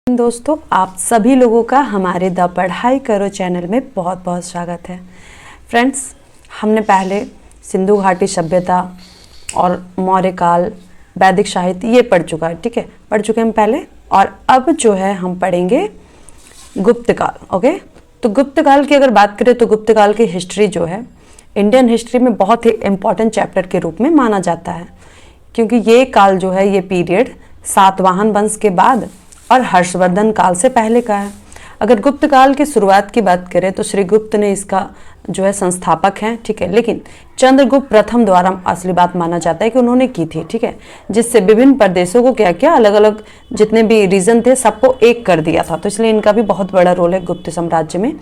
दोस्तों, आप सभी लोगों का हमारे द पढ़ाई करो चैनल में बहुत बहुत स्वागत है। फ्रेंड्स, हमने पहले सिंधु घाटी सभ्यता और मौर्य काल, वैदिक साहित्य ये पढ़ चुका है। ठीक है, पढ़ चुके हम पहले। और अब जो है हम पढ़ेंगे गुप्त काल। ओके, तो गुप्त काल की अगर बात करें तो गुप्त काल की हिस्ट्री जो है इंडियन हिस्ट्री में बहुत ही इम्पॉर्टेंट चैप्टर के रूप में माना जाता है, क्योंकि ये काल जो है, ये पीरियड सातवाहन वंश के बाद और हर्षवर्धन काल से पहले का है। अगर गुप्त काल की शुरुआत की बात करें तो श्री गुप्त ने इसका जो है संस्थापक हैं। ठीक है, लेकिन चंद्रगुप्त प्रथम द्वारा असली बात माना जाता है कि उन्होंने की थी। ठीक है, जिससे विभिन्न प्रदेशों को क्या किया, अलग अलग जितने भी रीजन थे सबको एक कर दिया था। तो इसलिए इनका भी बहुत बड़ा रोल है गुप्त साम्राज्य में।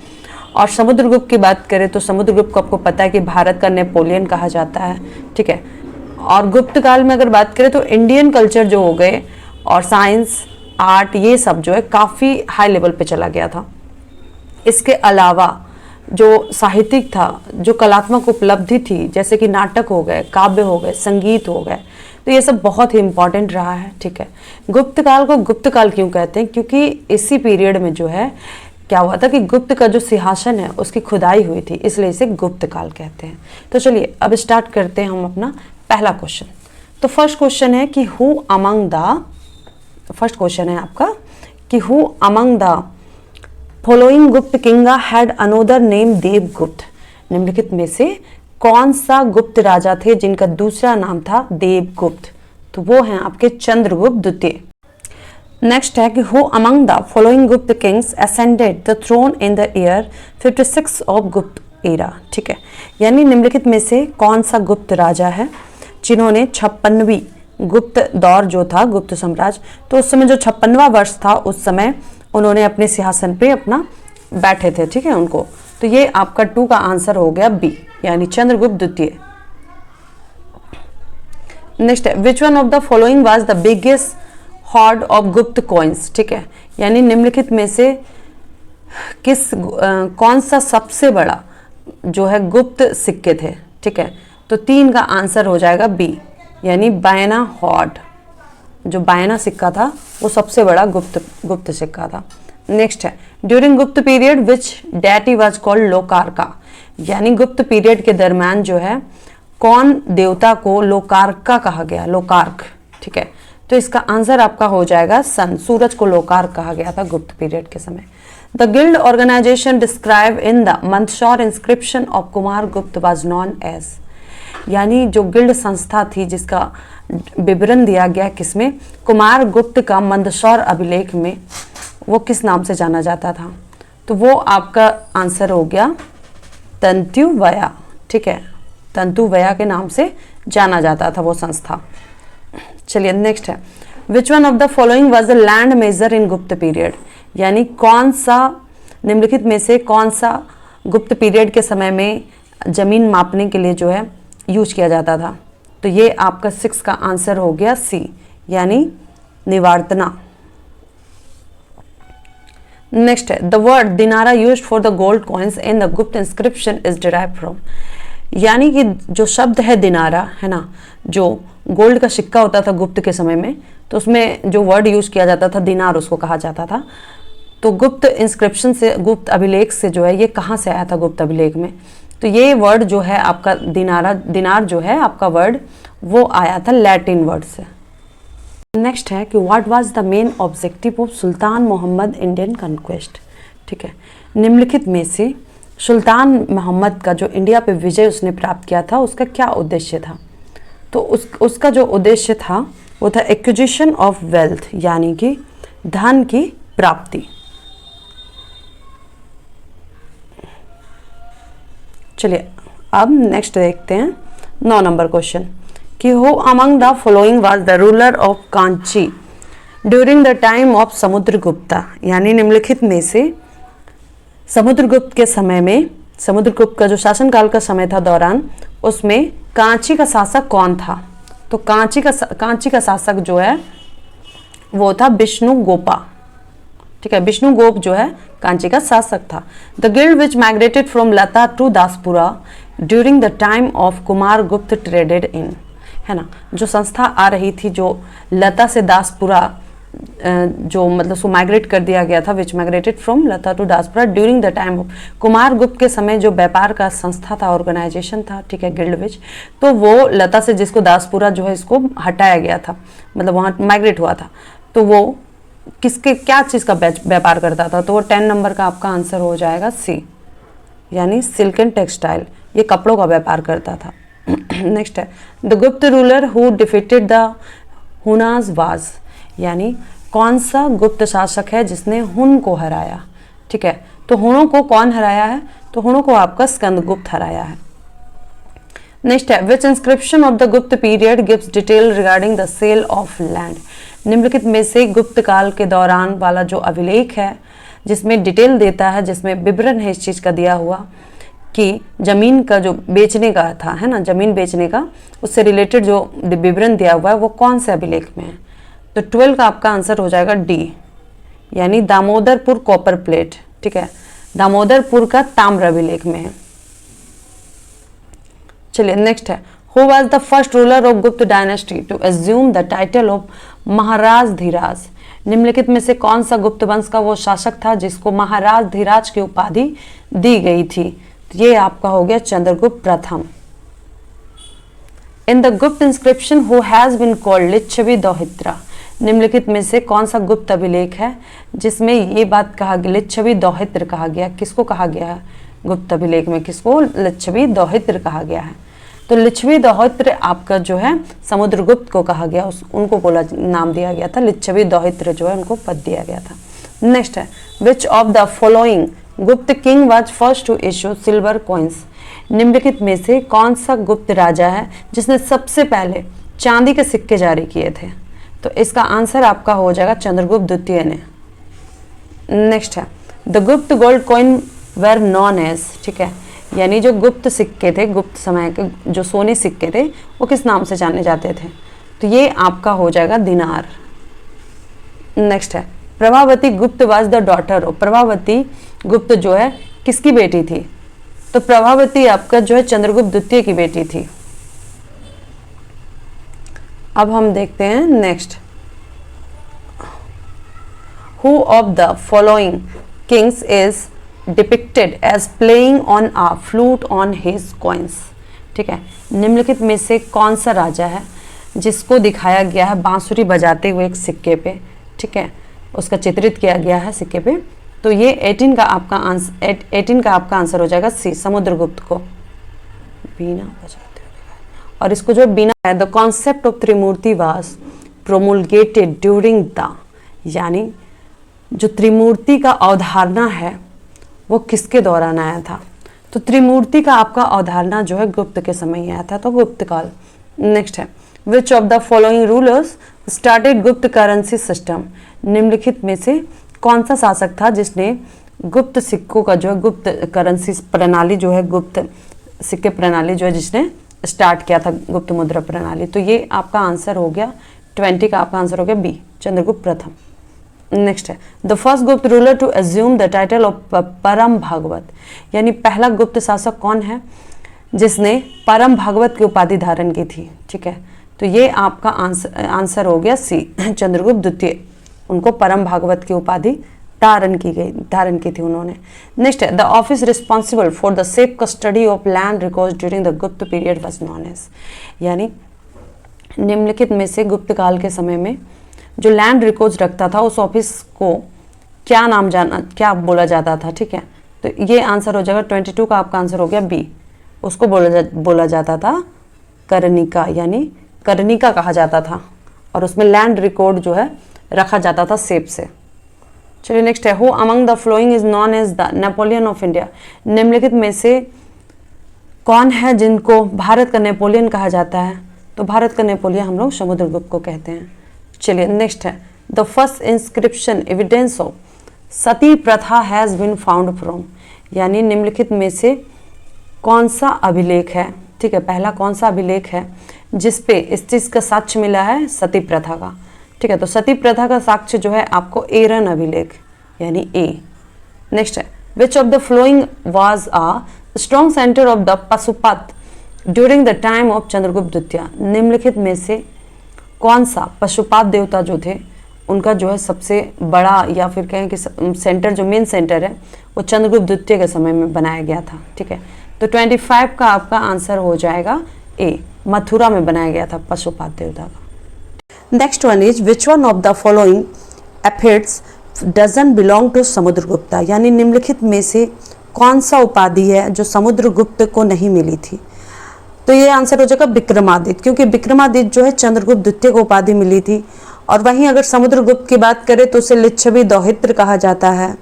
और समुद्रगुप्त की बात करें तो समुद्रगुप्त को आपको पता है कि भारत का नेपोलियन कहा जाता है। ठीक है, और गुप्त काल में अगर बात करें तो इंडियन कल्चर जो हो गए और साइंस, आर्ट, ये सब जो है काफ़ी हाई लेवल पे चला गया था। इसके अलावा जो साहित्यिक था, जो कलात्मक उपलब्धि थी, जैसे कि नाटक हो गए, काव्य हो गए, संगीत हो गए, तो ये सब बहुत ही इम्पॉर्टेंट रहा है। ठीक है, गुप्त काल को गुप्त काल क्यों कहते हैं? क्योंकि इसी पीरियड में जो है क्या हुआ था कि गुप्त का जो सिंहासन है उसकी खुदाई हुई थी, इसलिए इसे गुप्त काल कहते हैं। तो चलिए अब स्टार्ट करते हैं हम अपना पहला क्वेश्चन। तो फर्स्ट क्वेश्चन है कि who among the, first question है आपका कि who among the following Gupta king had another name Devagupta. निम्नलिखित में से कौन सा गुप्त राजा थे जिनका दूसरा नाम था देवगुप्त? तो वो हैं आपके चंद्रगुप्त द्वितीय। नेक्स्ट है कि who among the following Gupta kings ascended the throne in the year 56 of Gupta era. ठीक है, यानी निम्नलिखित में से कौन सा गुप्त राजा है जिन्होंने 56वीं गुप्त दौर जो था गुप्त साम्राज्य, तो उस समय जो 56वां वर्ष था उस समय उन्होंने अपने सिंहासन पे अपना बैठे थे। ठीक है, उनको, तो ये आपका 2 का आंसर हो गया बी, यानी चंद्रगुप्त द्वितीय। नेक्स्ट है which one of the following was the biggest hoard of Gupta coins. ठीक है, यानी निम्नलिखित में से कौन सा सबसे बड़ा जो है गुप्त सिक्के थे? ठीक है, तो 3 का आंसर हो जाएगा बी, यानी बायना हॉर्ड। जो बायना सिक्का था वो सबसे बड़ा गुप्त सिक्का था। नेक्स्ट है during Gupta period which deity was called Lokaraka. यानी गुप्त पीरियड के दरम्यान जो है कौन देवता को लोकारका कहा गया? लोकारक। ठीक है, तो इसका आंसर आपका हो जाएगा सन, सूरज को लोकारक कहा गया था गुप्त पीरियड के समय। The guild organisation describe in the Mandsaur inscription of Kumar Gupta was known as. यानी जो गिल्ड संस्था थी जिसका विवरण दिया गया किसमें? कुमार गुप्त का मंदसौर अभिलेख में, वो किस नाम से जाना जाता था? तो वो आपका आंसर हो गया तंतुवया। ठीक है, तंतुवया के नाम से जाना जाता था वो संस्था। चलिए नेक्स्ट है which one of the following was the land measure in Gupta period. यानी कौन सा, निम्नलिखित में से कौन सा गुप्त पीरियड के समय में जमीन मापने के लिए जो है यूज किया जाता था? तो ये आपका 6 का आंसर हो गया सी, यानी निवार्तना। नेक्स्ट है the word Dinara used for the gold coins in the Gupta inscription is derived from. यानी कि जो शब्द है दिनारा, है ना, जो गोल्ड का सिक्का होता था गुप्त के समय में, तो उसमें जो वर्ड यूज किया जाता था दिनार, उसको कहा जाता था। तो गुप्त इंस्क्रिप्शन से, गुप्त अभिलेख से जो है ये कहाँ से आया था गुप्त अभिलेख में? तो ये वर्ड जो है आपका दिनार जो है आपका वर्ड, वो आया था लैटिन वर्ड से। नेक्स्ट है कि what was the main objective of Sultan Mohammad Indian conquest. ठीक है, निम्नलिखित में से सुल्तान मोहम्मद का जो इंडिया पे विजय उसने प्राप्त किया था उसका क्या उद्देश्य था? तो उसका जो उद्देश्य था वो था एक्विजिशन ऑफ वेल्थ, यानी कि धन की प्राप्ति। चलिए अब नेक्स्ट देखते हैं 9 नंबर क्वेश्चन कि who among the following was the ruler of Kanchi during the time of Samudragupta. यानी निम्नलिखित में से समुद्रगुप्त के समय में, समुद्रगुप्त का जो शासनकाल का समय था दौरान, उसमें कांची का शासक कौन था? तो कांची का शासक जो है वो था विष्णुगोपा। ठीक है, विष्णुगोप जो है कांची का शासक था। The guild which migrated from Lata to Dasapura during the time of Kumar Gupta traded इन। है ना, जो संस्था आ रही थी जो लता से दासपुरा जो मतलब सो माइग्रेट कर दिया गया था, which migrated from Lata to Dasapura during the time of Kumar Gupta के समय जो व्यापार का संस्था था, ऑर्गेनाइजेशन था, ठीक है, गिल्ड विच, तो वो लता से जिसको दासपुरा जो है इसको हटाया गया था, मतलब वहाँ माइग्रेट हुआ था, तो वो किसके क्या चीज़ का व्यापार करता था, तो वो 10 नंबर का आपका आंसर हो जाएगा सी, यानी सिल्क एंड टेक्सटाइल, ये कपड़ों का व्यापार करता था। नेक्स्ट है द गुप्त ruler who defeated the Hunas was, यानी कौन सा गुप्त शासक है जिसने हुन को हराया, ठीक है, तो हुनों को कौन हराया है, तो हुनों को आपका स्कंदगुप्त हराया है। नेक्स्ट है which inscription of the Gupta period gives detail regarding the sale of land, निम्नलिखित में से गुप्त काल के दौरान वाला जो अभिलेख है जिसमें डिटेल देता है, जिसमें विवरण है इस चीज़ का दिया हुआ कि जमीन का जो बेचने का था, है ना, जमीन बेचने का, उससे रिलेटेड जो विवरण दिया हुआ है वो कौन से अभिलेख में है, तो 12 का आपका आंसर हो जाएगा डी, यानी दामोदरपुर कॉपर प्लेट, ठीक है, दामोदरपुर का ताम्र अभिलेख में है। चलिए नेक्स्ट है who was the first ruler of Gupta dynasty to assume the title of Maharaj Dhiraj, निम्नलिखित में से कौन सा गुप्त वंश का वो शासक था जिसको महाराज धीराज की उपाधि दी गई थी, तो ये आपका हो गया चंद्रगुप्त प्रथम। In the Gupta inscription who has been called Lichchhavi dauhitra, निम्नलिखित में से कौन सा गुप्त अभिलेख है जिसमें ये बात कहा गया, लिच्छवी दौहित्र कहा गया, किसको कहा गया है गुप्त अभिलेख में, किसको लिच्छवी दौहित्र कहा गया है, तो लिच्छवी दौहित्र आपका जो है समुद्रगुप्त को कहा गया, उनको बोला नाम दिया गया था, लिच्छवी दौहित्र जो है उनको पद दिया गया था। नेक्स्ट है which of the following Gupta king was first to issue silver coins, निम्नलिखित में से कौन सा गुप्त राजा है जिसने सबसे पहले चांदी के सिक्के जारी किए थे, तो इसका आंसर आपका हो जाएगा चंद्रगुप्त द्वितीय ने। नेक्स्ट है the Gupta gold coin were known as, ठीक है, यानी जो गुप्त सिक्के थे, गुप्त समय के जो सोने सिक्के थे वो किस नाम से जाने जाते थे, तो ये आपका हो जाएगा दिनार। नेक्स्ट है प्रभावती गुप्त was the daughter of, Prabhavati गुप्त जो है किसकी बेटी थी, तो प्रभावती आपका जो है चंद्रगुप्त द्वितीय की बेटी थी। अब हम देखते हैं next who of the following kings is depicted as playing on a flute on his coins, ठीक है, निम्नलिखित में से कौन सा राजा है जिसको दिखाया गया है बांसुरी बजाते हुए एक सिक्के पे, ठीक है, उसका चित्रित किया गया है सिक्के पे, तो ये 18 का आपका आंसर हो जाएगा सी, समुद्रगुप्त को बीना बजाते हुए, और इसको जो बीना है the concept of Trimurti was promulgated during the, यानी जो त्रिमूर्ति का अवधारणा है वो किसके दौरान आया था, तो त्रिमूर्ति का आपका अवधारणा जो है गुप्त के समय ही आया था, तो गुप्त काल। नेक्स्ट है which of the following rulers started गुप्त करेंसी सिस्टम, निम्नलिखित में से कौन सा शासक था जिसने गुप्त सिक्कों का जो है गुप्त करेंसी प्रणाली जो है, गुप्त सिक्के प्रणाली जो है जिसने स्टार्ट किया था गुप्त मुद्रा प्रणाली, तो ये आपका आंसर हो गया 20 का आपका आंसर हो गया बी, चंद्रगुप्त प्रथम। नेक्स्ट है the first Gupta ruler to assume the title of Param Bhagwat, यानी पहला गुप्त शासक कौन है जिसने परम भागवत की उपाधि धारण की थी, ठीक है, तो ये आपका आंसर हो गया सी, चंद्रगुप्त द्वितीय, उनको परम भागवत की उपाधि धारण की थी उन्होंने। नेक्स्ट है the office responsible for the safe custody of land records during the Gupta period was known as, यानी निम्नलिखित में से गुप्त काल के समय में जो लैंड रिकॉर्ड्स रखता था उस ऑफिस को क्या बोला जाता था, ठीक है, तो ये आंसर हो जाएगा 22 का आपका आंसर हो गया बी, उसको बोला जाता था करनिका, यानी करनिका कहा जाता था, और उसमें लैंड रिकॉर्ड जो है रखा जाता था सेफ से। चलिए नेक्स्ट है who among the following is known as the Napoleon of India, निम्नलिखित में से कौन है जिनको भारत का नेपोलियन कहा जाता है, तो भारत का नेपोलियन हम लोग समुद्रगुप्त को कहते हैं। चलिए नेक्स्ट है the first inscription evidence of sati pratha has been found from, यानी निम्नलिखित में से कौन सा अभिलेख है, ठीक है, पहला कौन सा अभिलेख है जिस पे इस चीज़ का साक्ष्य मिला है सती प्रथा का, ठीक है, तो सती प्रथा का साक्ष्य जो है आपको एरन अभिलेख यानी ए। नेक्स्ट है which of the flowing was a strong centre of the Pashupat during the time of Chandragupta द्वितीय, निम्नलिखित में से कौन सा पशुपात देवता जो थे उनका जो है सबसे बड़ा या फिर कहें कि सेंटर, जो मेन सेंटर है, वो चंद्रगुप्त द्वितीय के समय में बनाया गया था। ठीक है, तो 25 का आपका आंसर हो जाएगा ए, मथुरा में बनाया गया था पशुपात देवता का। Next one is which one of the following epithets doesn't belong to Samudragupta, यानी निम्नलिखित में से कौन सा उपाधि है जो समुद्रगुप्त को नहीं मिली थी। तो ये आंसर हो जाएगा विक्रमादित्य, क्योंकि विक्रमादित्य जो है चंद्रगुप्त द्वितीय को उपाधि मिली थी। और वहीं अगर समुद्रगुप्त की बात करें तो उसे लिच्छवी दौहित्र कहा जाता है,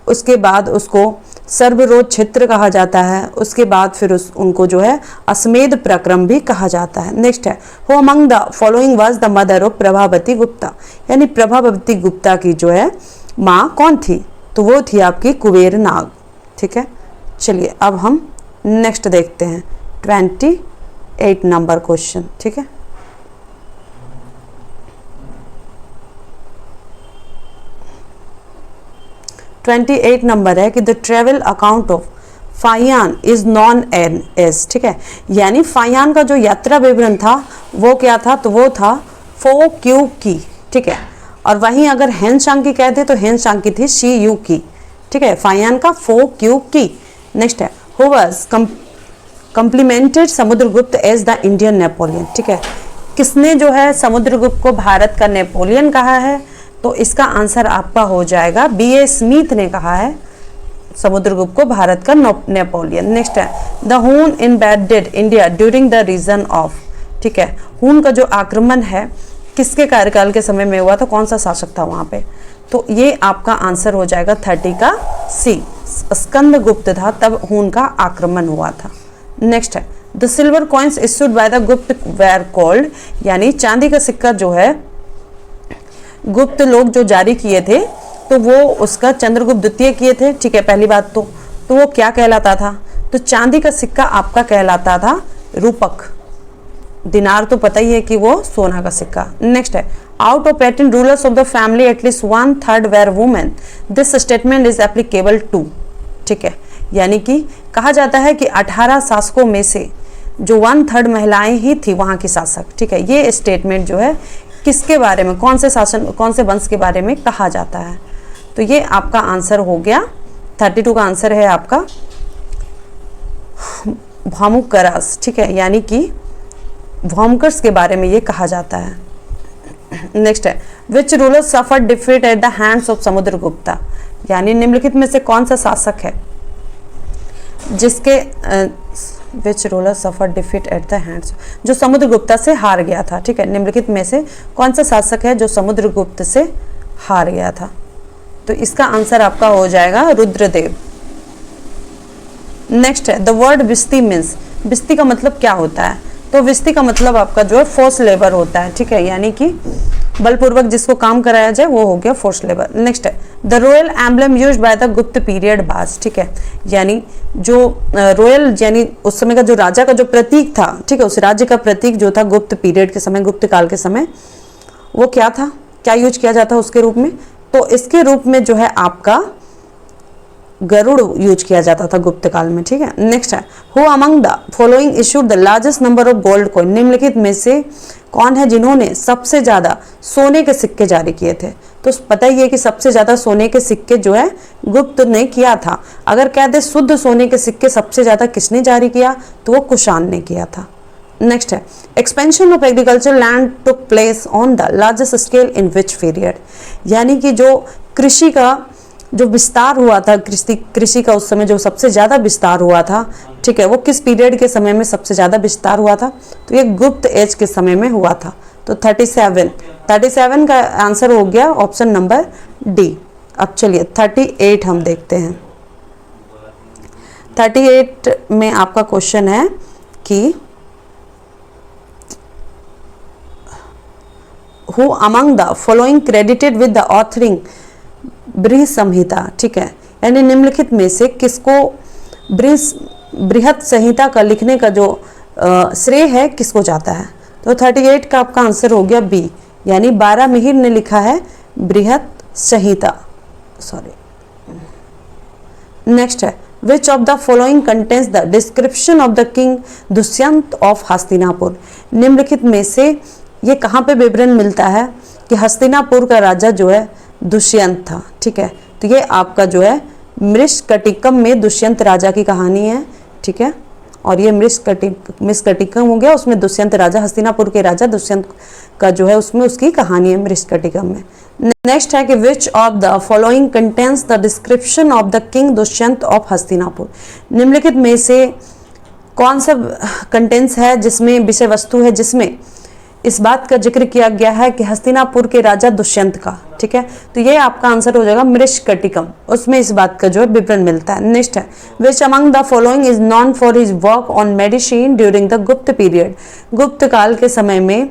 उसके बाद उसको सर्वरोध क्षेत्र कहा जाता है, उसके बाद फिर उनको जो है अश्वमेध प्रक्रम भी कहा जाता है। नेक्स्ट है who among the following was the mother of Prabhavati Gupta, यानी प्रभावती गुप्ता की जो है माँ कौन थी, तो वो थी आपकी कुबेर नाग। ठीक है, चलिए अब हम नेक्स्ट देखते हैं 28 नंबर क्वेश्चन। ठीक है, नंबर है कि the travel account of Fahien is known as. ठीक है, यानी फायान का जो यात्रा विवरण था वो क्या था, तो वो था फो क्यू की। ठीक है, और वहीं अगर हेन शांकी कहते तो हेन शांकी थी शी यू की। ठीक है, फायान का फो क्यू की। नेक्स्ट है who was complemented Samudragupta as the Indian Napoleon. ठीक है, किसने जो है समुद्रगुप्त को भारत का नेपोलियन कहा है, तो इसका आंसर आपका हो जाएगा B.A. स्मिथ ने कहा है समुद्रगुप्त को भारत का नेपोलियन। नेक्स्ट है the Hun invaded India during the reign of. ठीक है, हून का जो आक्रमण है किसके कार्यकाल के समय में हुआ था, कौन सा शासक था वहाँ पे, तो ये आपका आंसर हो जाएगा 30 का सी, स्कंदगुप्त था तब हून का आक्रमण हुआ था। नेक्स्ट है the silver coins issued by the गुप्त वेर कॉल्ड, यानी चांदी का सिक्का जो है गुप्त लोग जो जारी किए थे तो वो उसका चंद्रगुप्त द्वितीय किए थे। ठीक है, पहली बात तो वो क्या कहलाता था, तो चांदी का सिक्का आपका कहलाता था रूपक। दिनार तो पता ही है कि वो सोना का सिक्का। नेक्स्ट है out of 18 rulers of the family at least 1/3 were women, this statement is applicable to. ठीक है, यानी कि कहा जाता है कि 18 शासकों में से जो 1/3 महिलाएं ही थी वहाँ की शासक। ठीक है, ये स्टेटमेंट जो है किसके बारे में, कौन से शासन, कौन से वंश के बारे में कहा जाता है, तो ये आपका आंसर हो गया 32 का आंसर है आपका भामुकरास। ठीक है, यानी कि भामुकर्स के बारे में ये कहा जाता है। नेक्स्ट है which ruler suffer defeat at the hands of Samudragupta, यानी निम्नलिखित में से कौन सा शासक है जिसके which ruler suffer defeat at the hands, जो समुद्रगुप्ता से हार गया था। ठीक है, निम्नलिखित में से कौन सा शासक है जो समुद्रगुप्त से हार गया था, तो इसका आंसर आपका हो जाएगा रुद्रदेव। नेक्स्ट है द वर्ड विस्ती मीन्स, विस्ती का मतलब क्या होता है, तो विस्ती का मतलब आपका जो है फोर्स लेबर होता है। ठीक है, यानी कि बलपूर्वक जिसको काम कराया जाए वो हो गया फोर्स लेबर। नेक्स्ट है the royal emblem used by the Gupta period बाज। ठीक है, यानी जो रॉयल यानी उस समय का जो राजा का जो प्रतीक था, ठीक है, उस राज्य का प्रतीक जो था गुप्त पीरियड के समय, गुप्त काल के समय, वो क्या था, क्या यूज किया जाता है उसके रूप में, तो इसके रूप में जो है आपका गरुड़ यूज किया जाता था गुप्त काल में। ठीक है, नेक्स्ट है who among the following issued the largest number of gold coin, निम्नलिखित में से कौन है जिन्होंने सबसे ज्यादा सोने के सिक्के जारी किए थे, तो पता ही है कि सबसे ज्यादा सोने के सिक्के जो है गुप्त ने किया था। अगर कह दे शुद्ध सोने के सिक्के सबसे ज्यादा किसने जारी किया, तो वो कुषाण ने किया था। नेक्स्ट है expansion of agriculture land took place on the largest scale in which period, यानी कि जो कृषि का जो विस्तार हुआ था, कृषि का उस समय जो सबसे ज़्यादा विस्तार हुआ था, ठीक है, वो किस पीरियड के समय में सबसे ज़्यादा विस्तार हुआ था, तो ये गुप्त एज के समय में हुआ था। तो 37 का आंसर हो गया ऑप्शन नंबर डी। अब चलिए 38 हम देखते हैं। 38 में आपका क्वेश्चन है कि who among the following credited with the authoring बृहत संहिता। ठीक है, यानी निम्नलिखित में से किसको बृहत संहिता का लिखने का जो श्रेय है किसको जाता है, तो 38 का आपका आंसर हो गया बी, यानी 12 मिहिर ने लिखा है बृहत संहिता। नेक्स्ट है which of the following contains the description of the king Dushyant of Hastinapur, निम्नलिखित में से ये कहाँ पे विवरण मिलता है कि हस्तिनापुर का राजा जो है दुष्यंत था। ठीक है, तो ये आपका जो है मृष्कटिकम में दुष्यंत राजा की कहानी है। ठीक है, और ये मृष्कटिकम हो गया, उसमें दुष्यंत राजा, हस्तिनापुर के राजा दुष्यंत का जो है उसमें उसकी कहानी है मृष्कटिकम में। नेक्स्ट है कि विच of the following contains the description of the king Dushyant of Hastinapur. निम्नलिखित में से कौन सा कंटेंस है जिसमें विषय वस्तु है जिसमें इस बात का जिक्र किया गया है कि हस्तिनापुर के राजा दुष्यंत का। ठीक है, तो ये आपका आंसर हो जाएगा मृष्कटिकम, उसमें इस बात का जो है विवरण मिलता है। नेक्स्ट है which among the following is non for his work on medicine during the Gupta period. गुप्त काल के समय में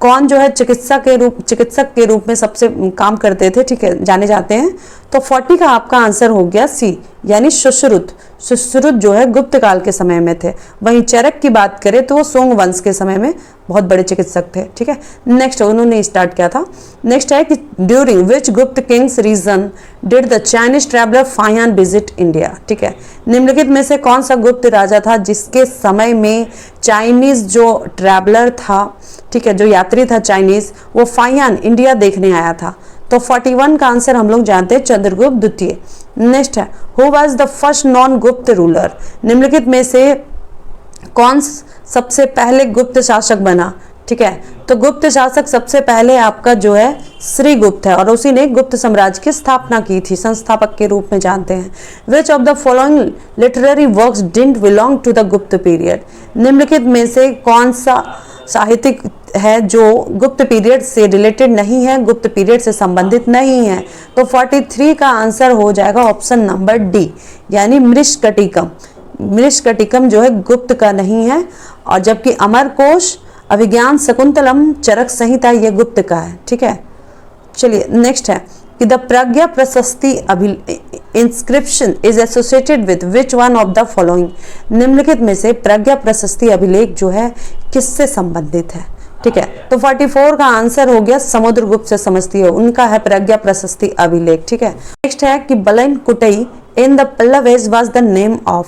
कौन जो है चिकित्सक के रूप में सबसे काम करते थे, ठीक है, जाने जाते हैं। तो 40 का आपका आंसर हो गया सी, यानी सुश्रुत। सुश्रुत जो है गुप्त काल के समय में थे। वहीं चरक की बात करें तो वो सोंग वंश के समय में बहुत बड़े चिकित्सक थे। ठीक है, नेक्स्ट उन्होंने स्टार्ट किया था। नेक्स्ट है कि during which Gupta kings reign did the Chinese traveller Fahien visit India. ठीक है, निम्नलिखित में से कौन सा गुप्त राजा था जिसके समय में चाइनीज जो ट्रैवलर था, ठीक है, जो यात्री था चाइनीज, वो फाहियान इंडिया देखने आया था। तो 41 का आंसर हम लोग जानते हैं चंद्रगुप्त द्वितीय। नेक्स्ट है who was the first non गुप्त रूलर। निम्नलिखित में से कौन सबसे पहले गुप्त शासक बना। ठीक है, तो गुप्त शासक सबसे पहले आपका जो है श्रीगुप्त है और उसी ने गुप्त साम्राज्य की स्थापना की थी, संस्थापक के रूप में जानते हैं। Which of the following literary works didn't belong to the Gupta period. निम्नलिखित में से कौन सा साहित्यिक है जो गुप्त पीरियड से रिलेटेड नहीं है, गुप्त पीरियड से संबंधित नहीं है। तो 43 का आंसर हो जाएगा ऑप्शन नंबर डी, यानी मृष्कटिकम। मृष्कटिकम जो है गुप्त का नहीं है, और जबकि अमरकोश, अभिज्ञान शकुंतलम, चरक संहिता ये गुप्त का है। ठीक है, चलिए नेक्स्ट है कि द प्रज्ञा प्रशस्ति inscription is associated with which one of the following. निम्नलिखित में से प्रज्ञा प्रशस्ति अभिलेख जो है किससे संबंधित है। ठीक है, तो 44 का आंसर हो गया समुद्रगुप्त से समझती है, उनका है प्रज्ञा प्रशस्ति अभिलेख। ठीक है, नेक्स्ट है कि बलन कुटई in the Pallava age was the name of,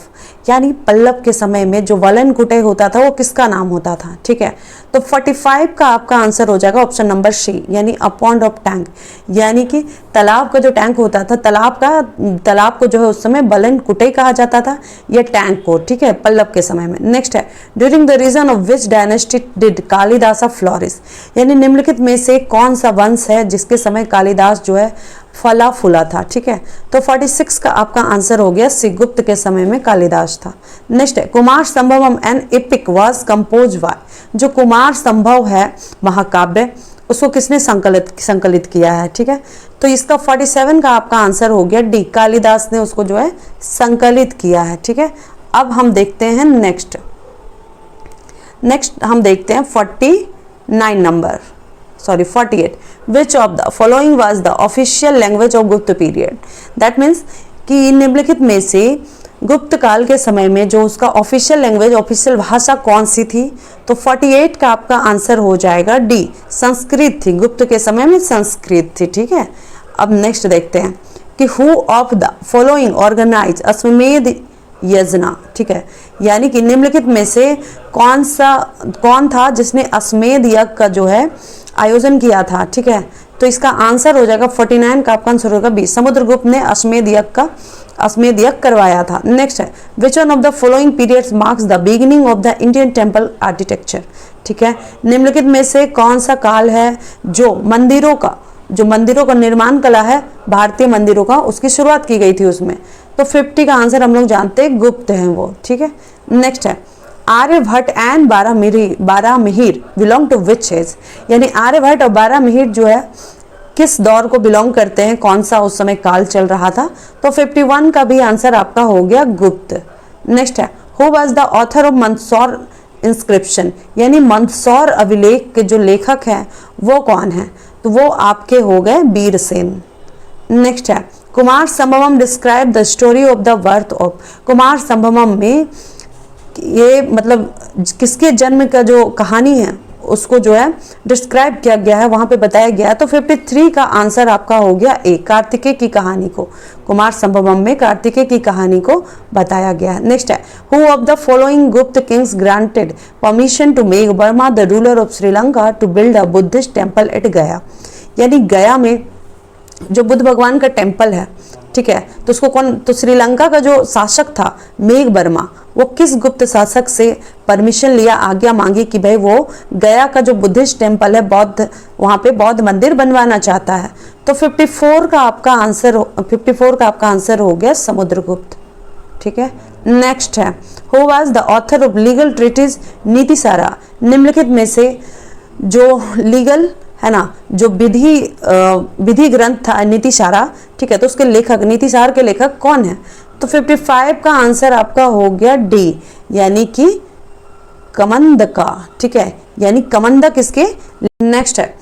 यानी पल्लव के समय में जो वलन कुटई होता था वो किसका नाम होता था। ठीक है, तो 45 का आपका आंसर हो जाएगा ऑप्शन नंबर सी, यानी अ पॉन्ड ऑफ टैंक, यानी कि तालाब का जो टैंक होता था, तालाब को जो है उस समय बलन कुटई कहा जाता था, यह टैंक को। ठीक है, पल्लव के समय में। नेक्स्ट है during the reign of which dynasty did Kalidas flourish, यानी निम्नलिखित में से कौन सा वंश है जिसके समय कालिदास जो है फला फूला था। ठीक है, तो 46 का आपका आंसर हो गया सी, गुप्त के समय में कालिदास था। नेक्स्ट है Kumarasambhavam an epic was compose by. जो कुमार संभव है महाकाव्य, उसको किसने संकलित किया है। ठीक है, तो इसका 47 का आपका आंसर हो गया डी, कालिदास ने उसको जो है संकलित किया है। ठीक है, अब हम देखते हैं नेक्स्ट हम देखते हैं 48 which of the following was the official language of गुप्त पीरियड। दैट मीन्स कि निम्नलिखित में से गुप्त काल के समय में जो उसका ऑफिशियल लैंग्वेज, ऑफिशियल भाषा कौन सी थी। तो 48 का आपका आंसर हो जाएगा डी, संस्कृत थी। गुप्त के समय में संस्कृत थी। ठीक है, अब नेक्स्ट देखते हैं कि who of the following organise Ashwamedha yagya. ठीक है, यानी कि निम्नलिखित में से कौन था जिसने अश्वमेध यज्ञ का जो है आयोजन किया था। ठीक है, तो इसका आंसर हो जाएगा 49 का आपका आंसर होगा बी, समुद्रगुप्त ने अश्वमेध यज्ञ करवाया था। नेक्स्ट है which one of the following periods marks the beginning of the Indian temple architecture. ठीक है, निम्नलिखित में से कौन सा काल है जो मंदिरों का निर्माण कला है, भारतीय मंदिरों का, उसकी शुरुआत की गई थी उसमें। तो 50 का आंसर हम लोग जानते हैं गुप्त हैं वो। ठीक है, नेक्स्ट है Aryabhatta and Varahamihira belong to which age, यानी आर्यभट्ट और बारामिहिर जो है किस दौर को बिलोंग करते हैं, कौन सा उस समय काल चल रहा था। तो 51 का भी आंसर आपका हो गया गुप्त। नेक्स्ट है who was the author of Mandsaur inscription, यानी मंदसौर अभिलेख के जो लेखक हैं वो कौन है। तो वो आपके हो गए वीरसेन। नेक्स्ट है Kumarasambhavam describe the story of the birth of. Kumarasambhavam में ये मतलब किसके जन्म का जो कहानी है उसको जो है डिस्क्राइब किया गया है, वहां पे बताया गया है। तो 53 का आंसर आपका हो गया ए, कार्तिकेय की कहानी को, कुमार संभवम में कार्तिकेय की कहानी को बताया गया है। नेक्स्ट है who of the following Gupta kings granted permission to Megh Varma the ruler of Sri Lanka to build a Buddhist temple at Gaya, यानी गया में जो बुद्ध भगवान का टेम्पल है, ठीक है, तो उसको कौन, तो श्रीलंका का जो शासक था मेघ वर्मा, वो किस गुप्त शासक से परमिशन लिया, आज्ञा मांगी कि भाई वो गया का जो बुद्धिस्ट टेम्पल है, बौद्ध, वहाँ पे बौद्ध मंदिर बनवाना चाहता है। तो 54 का आपका आंसर हो गया समुद्रगुप्त। ठीक है, नेक्स्ट है, who was the author of legal treatise Nitisara. निम्नलिखित में से जो लीगल है ना, जो विधि ग्रंथ था नीतिसारा, ठीक है, तो उसके लेखक, नीतिसार के लेखक कौन है? तो 55 का आंसर आपका हो गया डी, यानी कि कमंदका। ठीक है, यानी कमंदक इसके। नेक्स्ट है,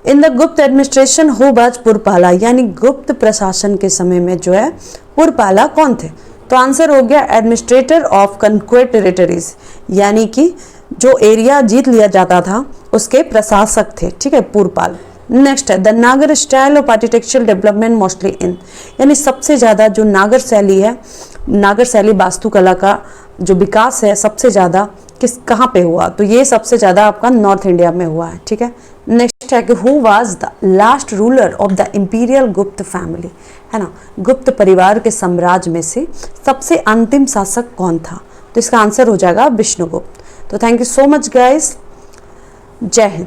इन द गुप्त एडमिनिस्ट्रेशन हु वाज पुरपाला, यानी गुप्त प्रशासन के समय में जो है पुरपाला कौन थे? तो आंसर हो गया एडमिनिस्ट्रेटर ऑफ कन्क्वेट टेरिटरीज, यानी कि जो एरिया जीत लिया जाता था उसके प्रशासक थे। ठीक है, पुरपाल। नेक्स्ट है, द नागर style of architectural development mostly in, यानी सबसे ज़्यादा जो नागर शैली है, नागर शैली वास्तुकला का जो विकास है सबसे ज़्यादा कहाँ पे हुआ? तो ये सबसे ज़्यादा आपका नॉर्थ इंडिया में हुआ है। ठीक है, नेक्स्ट है कि who was the last ruler of the imperial गुप्त फैमिली, है ना, गुप्त परिवार के साम्राज्य में से सबसे अंतिम शासक कौन था? तो इसका आंसर हो जाएगा विष्णुगुप्त। तो thank you so much guys, जय हिंद।